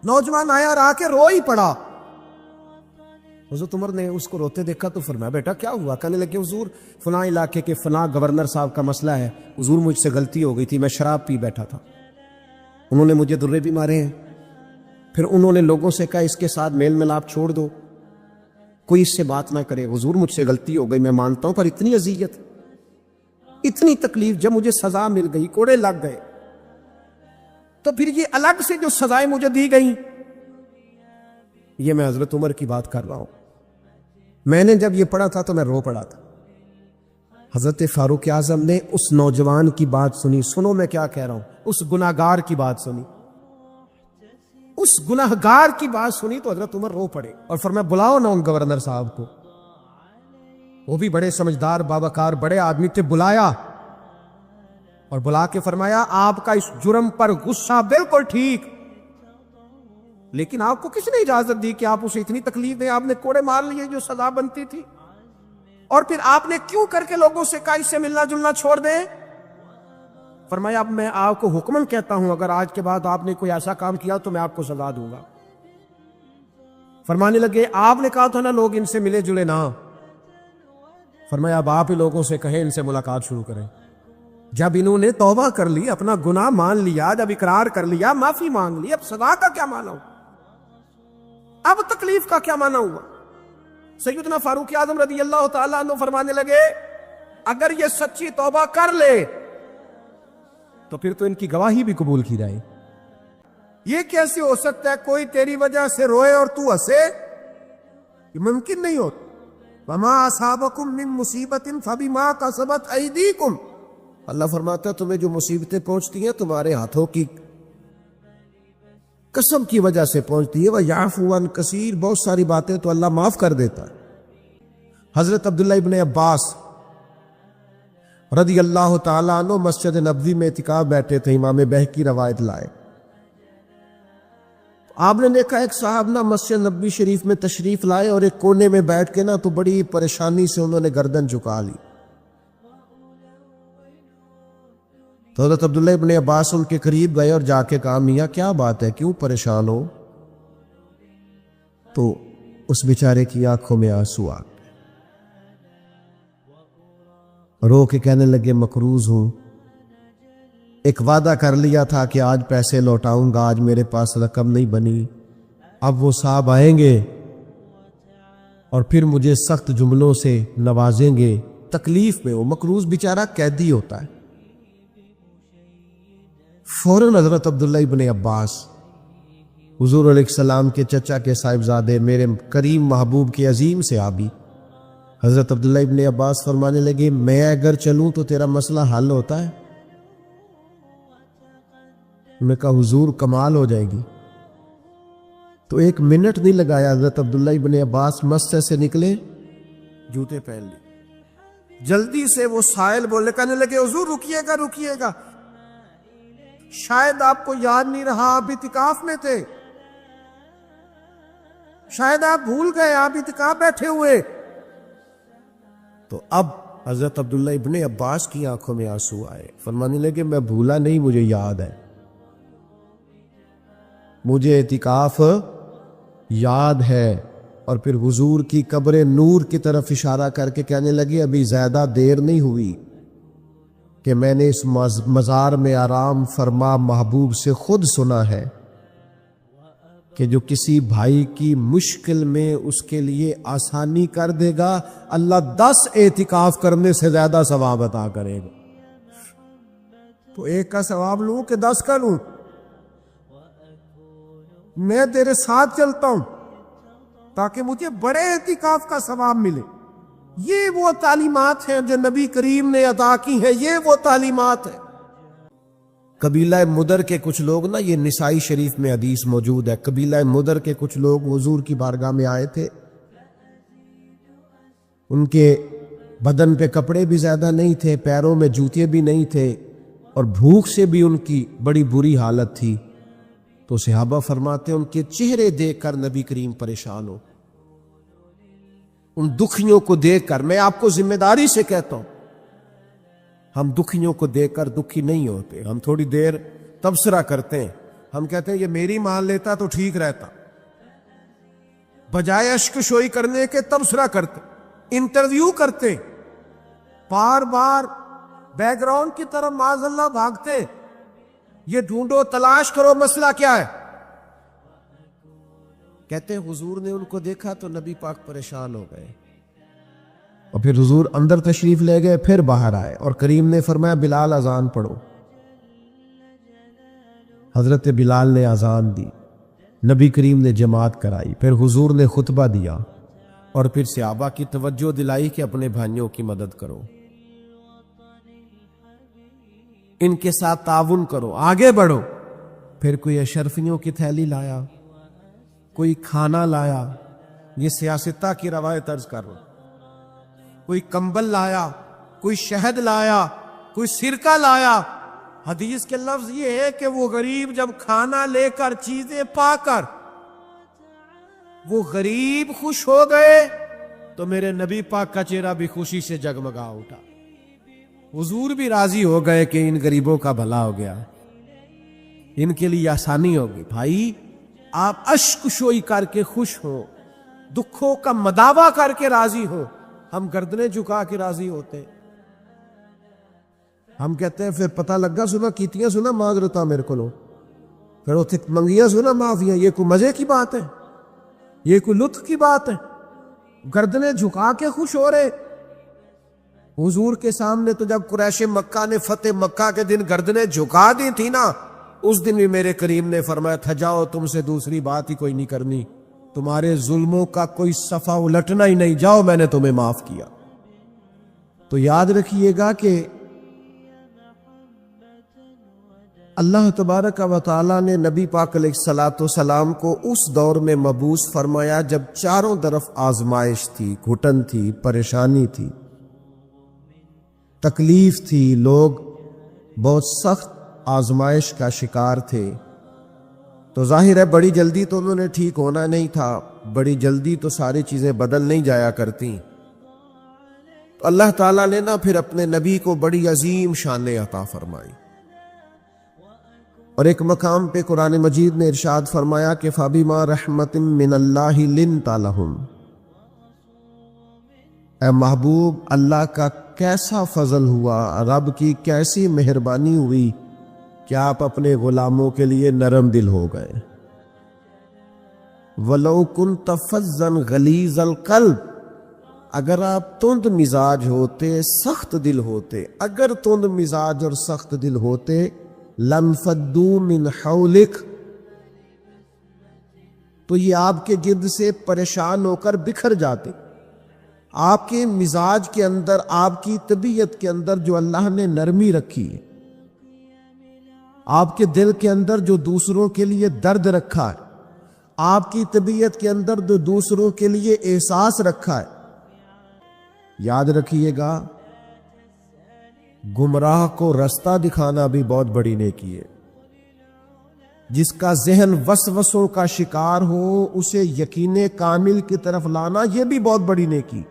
नौजवान आया और आके रो ही पड़ा। हुज़ूर उमर ने उसको रोते देखा तो फरमाया बेटा क्या हुआ? कहने लगे हुजूर फलां इलाके के फलां गवर्नर साहब का मसला है, हुजूर मुझसे गलती हो गई थी, मैं शराब पी बैठा था, उन्होंने मुझे दुर्रे भी मारे हैं, फिर उन्होंने लोगों से कहा इसके साथ मेल मिलाप छोड़ दो, कोई इससे बात ना करे। हुजूर मुझसे गलती हो गई, मैं मानता हूं, पर इतनी अजियत, इतनी तकलीफ, जब मुझे सजा मिल गई, कोड़े लग गए, तो फिर ये अलग से जो सजाएं मुझे दी गई, ये मैं हजरत उमर की बात कर रहा हूं। मैंने जब ये पढ़ा था तो मैं रो पड़ा था। हजरत फारूक आजम ने उस नौजवान की बात सुनी, सुनो मैं क्या कह रहा हूं, उस गुनाहगार की बात सुनी, उस गुनाहगार की बात सुनी तो हजरत उमर रो पड़े और फरमाया बुलाओ ना उन गवर्नर साहब को। वो भी बड़े समझदार बावकार बड़े आदमी थे, बुलाया और बुला के फरमाया आपका इस जुर्म पर गुस्सा बिल्कुल ठीक, लेकिन आपको किसने इजाजत दी कि आप उसे इतनी तकलीफ दें? आपने कोड़े मार लिए जो सजा बनती थी, और फिर आपने क्यों करके लोगों से कहा इससे मिलना जुलना छोड़ दें? फरमाया अब मैं आपको हुक्मन कहता हूं, अगर आज के बाद आपने कोई ऐसा काम किया तो मैं आपको सजा दूंगा। फरमाने लगे आपने कहा था ना लोग इनसे मिले जुले ना, फरमाया अब आप ही लोगों से कहें इनसे मुलाकात शुरू करें। जब इन्होंने तौबा कर ली, अपना गुनाह मान लिया, जब इकरार कर लिया, माफी मांग ली, अब सजा का क्या माना हुआ, अब तकलीफ का क्या माना हुआ? सैयदना फारूक आजम रज़ी अल्लाह तआला अन्हु फरमाने लगे अगर ये सच्ची तौबा कर ले तो फिर तो इनकी गवाही भी कबूल की जाए। ये कैसे हो सकता है कोई तेरी वजह से रोए और तू हंसे? ये मुमकिन नहीं हो। वमा असाबकुम मिन मुसीबतिन फबिमा कसबत ऐदीकुम, अल्लाह फरमाता है तुम्हें जो मुसीबतें पहुंचती हैं तुम्हारे हाथों की कसम की वजह से पहुंचती है। वह याफू अन कसीर, बहुत सारी बातें तो अल्लाह माफ कर देता है। हजरत अब्दुल्ला इब्न अब्बास रज़ी अल्लाह तआला अन्हु मस्जिद नबवी में इतिकाफ बैठे थे, इमाम बहकी रवायत लाए। आपने देखा एक साहब ना मस्जिद नबवी शरीफ में तशरीफ लाए और एक कोने में बैठ के ना तो बड़ी परेशानी से उन्होंने गर्दन झुका ली। तो हज़रत अब्दुल्ला इब्न अब्बास उनके करीब गए और जाके कहा मियाँ क्या बात है, क्यों परेशान हो? तो उस बेचारे की आंखों में आंसू आ गए, रो के कहने लगे मकरूज हूं, एक वादा कर लिया था कि आज पैसे लौटाऊंगा, आज मेरे पास रकम नहीं बनी, अब वो साहब आएंगे और फिर मुझे सख्त जुमलों से नवाजेंगे। तकलीफ में वो मकरूज बेचारा कैदी होता है। फौरन हजरत अब्दुल्ला इब्न अब्बास हुजूर अलैहिस्सलाम के चचा के साहिबजादे मेरे करीम महबूब के अजीम से आबी हजरत अब्दुल्ला इब्न अब्बास फरमाने लगे मैं अगर चलूं तो तेरा मसला हल होता है? मैं कहा हुजूर कमाल हो जाएगी। तो एक मिनट नहीं लगाया, हजरत अब्दुल्ला इब्न अब्बास मस्जिद से निकले, जूते पहन लिए, जल्दी से वो साइल बोले, कहने लगे हुजूर रुकिएगा रुकिएगा, शायद आपको याद नहीं रहा आप इतिकाफ में थे, शायद आप भूल गए, आप इतिकाफ बैठे हुए। तो अब हजरत अब्दुल्ला इब्न अब्बास की आंखों में आंसू आए, फरमाने लगे मैं भूला नहीं, मुझे याद है, मुझे इतिकाफ याद है। और फिर हुजूर की कब्र नूर की तरफ इशारा करके कहने लगे अभी ज्यादा देर नहीं हुई कि मैंने इस मज़ार में आराम फरमा महबूब से खुद सुना है कि जो किसी भाई की मुश्किल में उसके लिए आसानी कर देगा, अल्लाह 10 एतिकाफ करने से ज्यादा सवाब अता करेगा। तो एक का सवाब लूं कि 10 का लूं? मैं तेरे साथ चलता हूं ताकि मुझे बड़े एतिकाफ का सवाब मिले। ये वो तालीमात हैं जो नबी करीम ने अदा की हैं, ये वो तालीमात है। कबीला मुदर के कुछ लोग ना, ये निसाई शरीफ में हदीस मौजूद है, कबीला मुदर के कुछ लोग हुजूर की बारगाह में आए थे, उनके बदन पे कपड़े भी ज्यादा नहीं थे, पैरों में जूते भी नहीं थे और भूख से भी उनकी बड़ी बुरी हालत थी। तो सहाबा फरमाते उनके चेहरे देखकर नबी करीम परेशान हो, उन दुखियों को देखकर। मैं आपको जिम्मेदारी से कहता हूं, हम दुखियों को देखकर दुखी नहीं होते, हम थोड़ी देर तबसरा करते हैं, ہم کہتے ہیں یہ میری مان لیتا تو ٹھیک رہتا، بجائے اشک شوئی کرنے کے تبصرہ کرتے، انٹرویو کرتے، بار بار بیک گراؤنڈ کی طرف معاذ اللہ بھاگتے، یہ ڈھونڈو تلاش کرو مسئلہ کیا ہے۔ کہتے ہیں حضور نے ان کو دیکھا تو نبی پاک پریشان ہو گئے، اور پھر حضور اندر تشریف لے گئے، پھر باہر آئے اور کریم نے فرمایا بلال اذان پڑھو۔ حضرت بلال نے اذان دی، نبی کریم نے جماعت کرائی، پھر حضور نے خطبہ دیا، اور پھر صحابہ کی توجہ دلائی کہ اپنے بھائیوں کی مدد کرو، ان کے ساتھ تعاون کرو، آگے بڑھو۔ پھر کوئی اشرفیوں کی تھیلی لایا، کوئی کھانا لایا، یہ سیاستہ کی روایت عرض کر رہا، کوئی کمبل لایا، کوئی شہد لایا، کوئی سرکہ لایا۔ حدیث کے لفظ یہ ہے کہ وہ غریب جب کھانا لے کر چیزیں پا کر وہ غریب خوش ہو گئے تو میرے نبی پاک کا چہرہ بھی خوشی سے جگمگا اٹھا، حضور بھی راضی ہو گئے کہ ان غریبوں کا بھلا ہو گیا، ان کے لیے آسانی ہوگی۔ بھائی آپ اشک شوئی کر کے خوش ہو، دکھوں کا مداوع کر کے راضی ہو، ہم گردنیں جھکا کے راضی ہوتے، ہم کہتے ہیں پھر پتہ لگا سنا کیتیاں سنا معذرتا میرے کو لو، پھر اتنے منگیاں سنا معافیاں، یہ کوئی مزے کی بات ہے؟ یہ کوئی لطف کی بات ہے؟ گردنیں جھکا کے خوش ہو رہے۔ حضور کے سامنے تو جب قریش مکہ نے فتح مکہ کے دن گردنیں جھکا دی تھی نا، اس دن بھی میرے کریم نے فرمایا تھا جاؤ تم سے دوسری بات ہی کوئی نہیں کرنی، تمہارے ظلموں کا کوئی صفحہ الٹنا ہی نہیں، جاؤ میں نے تمہیں معاف کیا۔ تو یاد رکھیے گا کہ اللہ تبارک و تعالیٰ نے نبی پاک علیہ الصلاۃ والسلام کو اس دور میں مبعوث فرمایا جب چاروں طرف آزمائش تھی، گھٹن تھی، پریشانی تھی، تکلیف تھی، لوگ بہت سخت آزمائش کا شکار تھے۔ تو ظاہر ہے بڑی جلدی تو انہوں نے ٹھیک ہونا نہیں تھا، بڑی جلدی تو ساری چیزیں بدل نہیں جایا کرتی۔ تو اللہ تعالیٰ نے نا پھر اپنے نبی کو بڑی عظیم شان عطا فرمائی، اور ایک مقام پہ قرآن مجید نے ارشاد فرمایا کہ فَبِمَا رَحْمَةٍ مِّنَ اللَّهِ لِنْتَ لَهُمْ، اے محبوب اللہ کا کیسا فضل ہوا، رب کی کیسی مہربانی ہوئی کہ آپ اپنے غلاموں کے لیے نرم دل ہو گئے۔ وَلَوْ كُنْتَ فَظًّا غَلِيظَ الْقَلْبِ، اگر آپ تند مزاج ہوتے، سخت دل ہوتے، اگر تند مزاج اور سخت دل ہوتے، لَانْفَضُّوا مِنْ حَوْلِكَ، تو یہ آپ کے گرد سے پریشان ہو کر بکھر جاتے۔ آپ کے مزاج کے اندر، آپ کی طبیعت کے اندر جو اللہ نے نرمی رکھی ہے، آپ کے دل کے اندر جو دوسروں کے لیے درد رکھا ہے، آپ کی طبیعت کے اندر جو دوسروں کے لیے احساس رکھا ہے، یاد رکھیے گا گمراہ کو رستہ دکھانا بھی بہت بڑی نیکی ہے۔ جس کا ذہن وسوسوں کا شکار ہو اسے یقین کامل کی طرف لانا، یہ بھی بہت بڑی نیکی۔